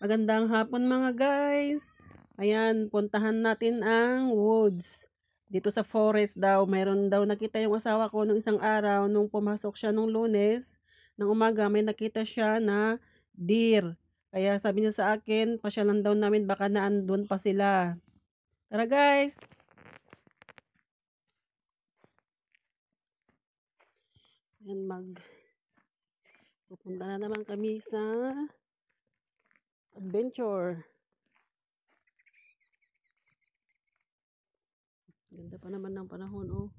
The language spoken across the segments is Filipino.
Magandang hapon mga guys. Ayan, puntahan natin ang woods. Dito sa forest daw, mayroon daw nakita yung asawa ko nung isang araw nung pumasok siya nung Lunes. Ng umaga may nakita siya na deer. Kaya sabi niya sa akin, pasyalan daw namin baka naandun pa sila. Tara guys! Ayan, pupunta na naman kami sa adventure. Ganda pa naman ng panahon, oh.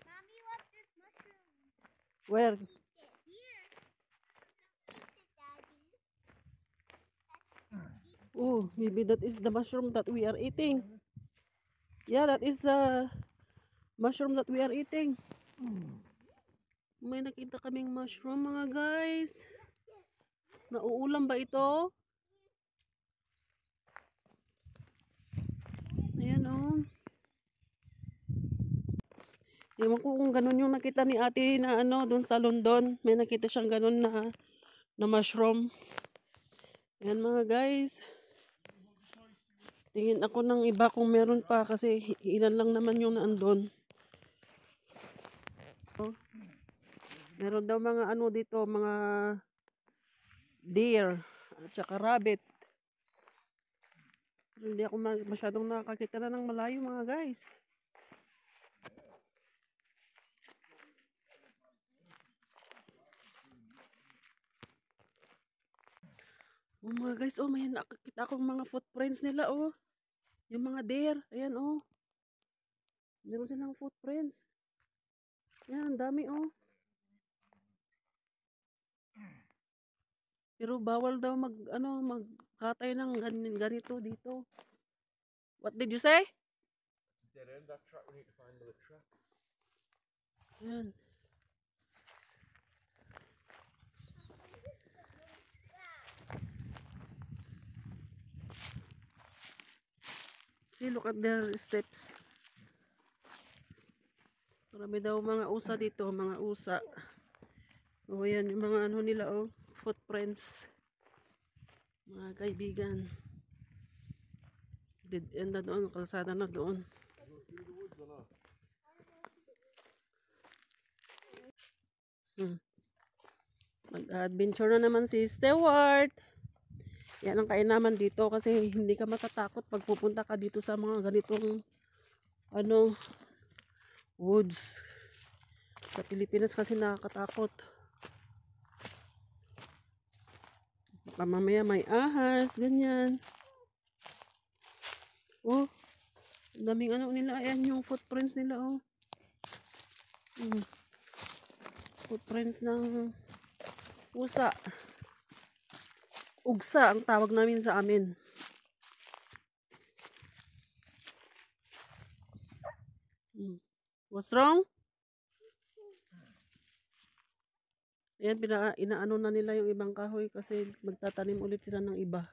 Mommy, what's this mushroom? Where? Here. Eat it, Daddy. Oh, maybe that is the mushroom that we are eating. Yeah, that is a mushroom that we are eating. May nakita kaming mushroom mga guys. Nauulam ba ito? Ayan oh. Ewan ko kung ganun yung nakita ni ate na ano, dun sa London. May nakita siyang ganun na mushroom. Ayan mga guys. Tingin ako ng iba kung meron pa kasi ilan lang naman yung naandun. Oh. Meron daw mga ano dito, mga deer at saka rabbit. Hindi ako masyadong nakakita na ng malayo mga guys. Oh mga guys, oh may nakakita akong mga footprints nila oh. Yung mga deer, ayan oh. Meron silang footprints. Ayan, ang dami oh. Pero bawal daw magkatay ng ganito dito. What did you say? Dead end that truck. We need to find another truck. Ayan. See, look at their steps. Marami daw mga usa dito, mga usa. Oh, ayan, yung mga ano nila oh, footprints. Mga kaibigan. Dead end na doon, kalsada na doon. Mag-adventure na naman si Stewart. Yan ang kainaman dito kasi hindi ka matatakot pag pupunta ka dito sa mga ganitong ano woods. Sa Pilipinas kasi nakakatakot. Baka mamaya may ahas, ganyan. Oh, daming ano nila. Ayan yung footprints nila oh. Footprints ng usa. Ugsa ang tawag namin sa amin. What's wrong? Ayan, inaano na nila yung ibang kahoy kasi magtatanim ulit sila ng iba.